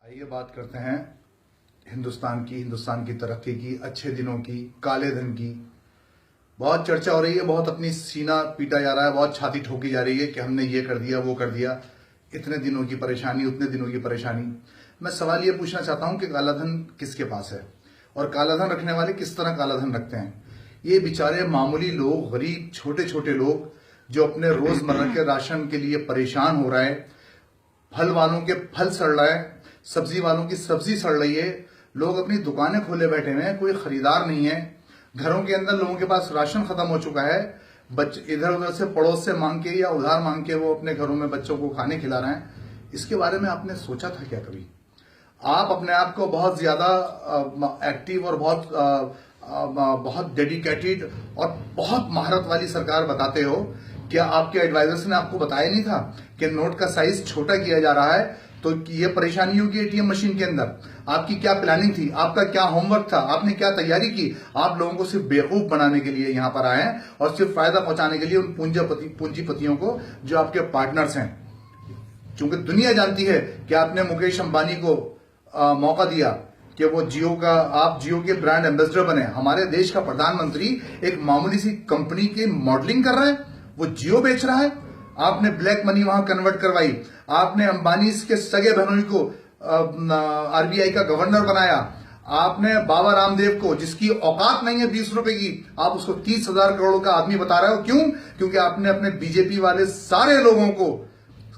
आइए बात करते हैं हिंदुस्तान की तरक्की की, अच्छे दिनों की, काले धन की। बहुत चर्चा हो रही है, बहुत अपनी सीना पीटा जा रहा है, बहुत छाती ठोकी जा रही है कि हमने ये कर दिया, वो कर दिया, इतने दिनों की परेशानी, उतने दिनों की परेशानी। मैं सवाल ये पूछना चाहता हूं कि काला धन किसके पास है और काला धन रखने वाले किस तरह काला धन रखते हैं। ये बेचारे मामूली लोग, गरीब छोटे छोटे लोग जो अपने रोजमर्रा के राशन के लिए परेशान हो रहे हैं। फल वालों के फल सड़ रहा है, सब्जी वालों की सब्जी सड़ रही है, लोग अपनी दुकानें खोले बैठे हुए हैं, कोई खरीदार नहीं है। घरों के अंदर लोगों के पास राशन खत्म हो चुका है। बच्चे इधर उधर से पड़ोस से मांग के या उधार मांग के वो अपने घरों में बच्चों को खाने खिला रहे हैं। इसके बारे में आपने सोचा था क्या कभी? आप अपने आप को बहुत ज्यादा एक्टिव और बहुत डेडिकेटेड और बहुत महारत वाली सरकार बताते हो। क्या आपके एडवाइजर्स ने आपको बताया नहीं था कि नोट का साइज छोटा किया जा रहा है तो ये परेशानी होगी एटीएम मशीन के अंदर? आपकी क्या प्लानिंग थी? आपका क्या होमवर्क था? आपने क्या तैयारी की? आप लोगों को सिर्फ बेवकूफ बनाने के लिए यहां पर आए हैं और सिर्फ फायदा पहुंचाने के लिए उन पूंजीपतियों को जो आपके पार्टनर्स हैं। क्योंकि दुनिया जानती है कि आपने मुकेश अंबानी को मौका दिया कि वो आप जियो के ब्रांड एम्बेसडर बने। हमारे देश का प्रधानमंत्री एक मामूली सी कंपनी की मॉडलिंग कर रहा है, वो जियो बेच रहा है। आपने ब्लैक मनी वहां कन्वर्ट करवाई। आपने अंबानी के सगे बहनोई को आरबीआई का गवर्नर बनाया। आपने बाबा रामदेव को, जिसकी औकात नहीं है 20 रुपए की, आप उसको 30,000 करोड़ का आदमी बता रहे हो। क्यों? क्योंकि आपने अपने बीजेपी वाले सारे लोगों को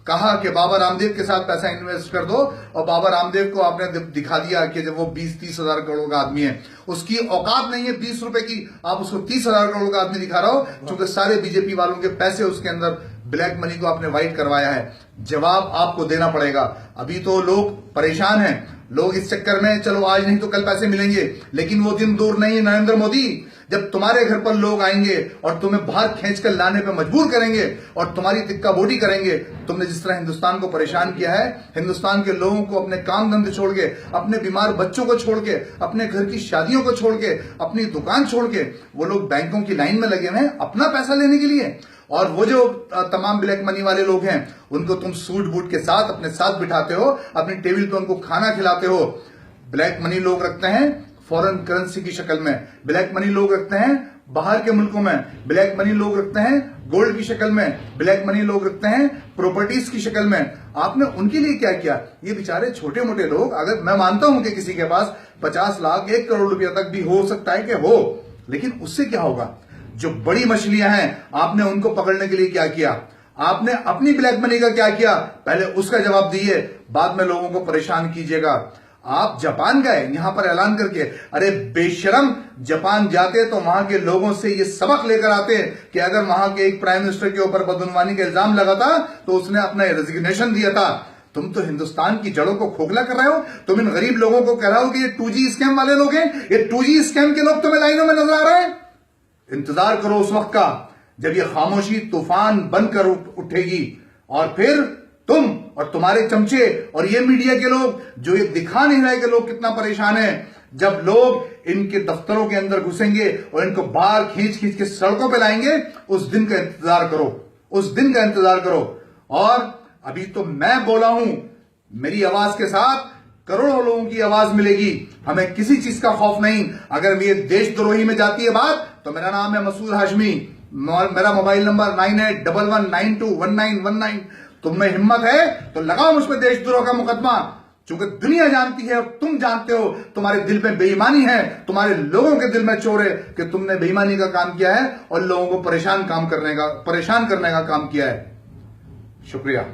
कहा कि बाबा रामदेव के साथ पैसा इन्वेस्ट कर दो और बाबा रामदेव को आपने दिखा दिया कि जब वो 20-30 हजार करोड़ का आदमी है, उसकी औकात नहीं है 20 रुपए की, आप उसको 30,000 करोड़ का आदमी दिखा रहे हो क्योंकि सारे बीजेपी वालों के पैसे उसके अंदर ब्लैक मनी को आपने व्हाइट करवाया है। जवाब आपको देना पड़ेगा। अभी तो लोग परेशान हैं, लोग इस चक्कर में चलो आज नहीं तो कल पैसे मिलेंगे, लेकिन वो दिन दूर नहीं है नरेंद्र मोदी, जब तुम्हारे घर पर लोग आएंगे और तुम्हें बाहर खींचकर लाने पे मजबूर करेंगे और तुम्हारी तिक्का बोटी करेंगे। तुमने जिस तरह हिंदुस्तान को परेशान किया है, हिंदुस्तान के लोगों को अपने काम धंधे छोड़ के, अपने बीमार बच्चों को छोड़ के, अपने घर की शादियों को छोड़ के, अपनी दुकान छोड़ के वो लोग बैंकों की लाइन में लगे हुए हैं अपना पैसा लेने के लिए। और वो जो तमाम ब्लैक मनी वाले लोग हैं उनको तुम सूट बूट के साथ अपने साथ बिठाते हो, अपनी टेबल पे उनको खाना खिलाते हो। ब्लैक मनी लोग रखते हैं फॉरेन करेंसी की शक्ल में, ब्लैक मनी लोग रखते हैं बाहर के मुल्कों में, ब्लैक मनी लोग रखते हैं गोल्ड की शक्ल में, ब्लैक मनी लोग रखते हैं प्रॉपर्टीज की शक्ल में। आपने उनके लिए क्या किया? ये बेचारे छोटे मोटे लोग, अगर मैं मानता हूं कि किसी के पास 50 लाख 1 करोड़ रुपया तक भी हो सकता है कि हो, लेकिन उससे क्या होगा? जो बड़ी मछलियां हैं आपने उनको पकड़ने के लिए क्या किया? आपने अपनी ब्लैक मनी का क्या किया? पहले उसका जवाब दिए, बाद में लोगों को परेशान कीजिएगा। आप जापान गए यहां पर ऐलान करके, अरे बेशरम, जापान जाते तो वहां के लोगों से ये सबक लेकर आते कि अगर वहां के एक प्राइम मिनिस्टर के ऊपर बदगुमानी का इल्जाम लगा था तो उसने अपना रेजिग्नेशन दिया था। तुम तो हिंदुस्तान की जड़ों को खोखला कर रहे हो। तुम इन गरीब लोगों को कह रहे हो कि ये 2G स्कैम वाले लोग हैं, ये 2G स्कैम के लोग तुम्हें लाइनों में नजर आ रहे हैं। इंतजार करो उस वक्त का जब ये खामोशी तूफान बनकर उठेगी और फिर तुम और तुम्हारे चमचे और ये मीडिया के लोग जो ये दिखा नहीं रहे कि लोग कितना परेशान हैं, जब लोग इनके दफ्तरों के अंदर घुसेंगे और इनको बाहर खींच खींच के सड़कों पे लाएंगे, उस दिन का इंतजार करो, उस दिन का इंतजार करो। और अभी तो मैं बोला हूं, मेरी आवाज के साथ करोड़ों लोगों की आवाज मिलेगी। हमें किसी चीज का खौफ नहीं। अगर ये देशद्रोही में जाती है बात तो मेरा नाम है मसूद हाशमी, मेरा मोबाइल नंबर 9811921919। तुम्हें हिम्मत है तो लगाओ मुझ पर देशद्रोह का मुकदमा, क्योंकि दुनिया जानती है और तुम जानते हो तुम्हारे दिल में बेईमानी है, तुम्हारे लोगों के दिल में चोर है कि तुमने बेईमानी का काम किया है और लोगों को परेशान करने का काम किया है। शुक्रिया।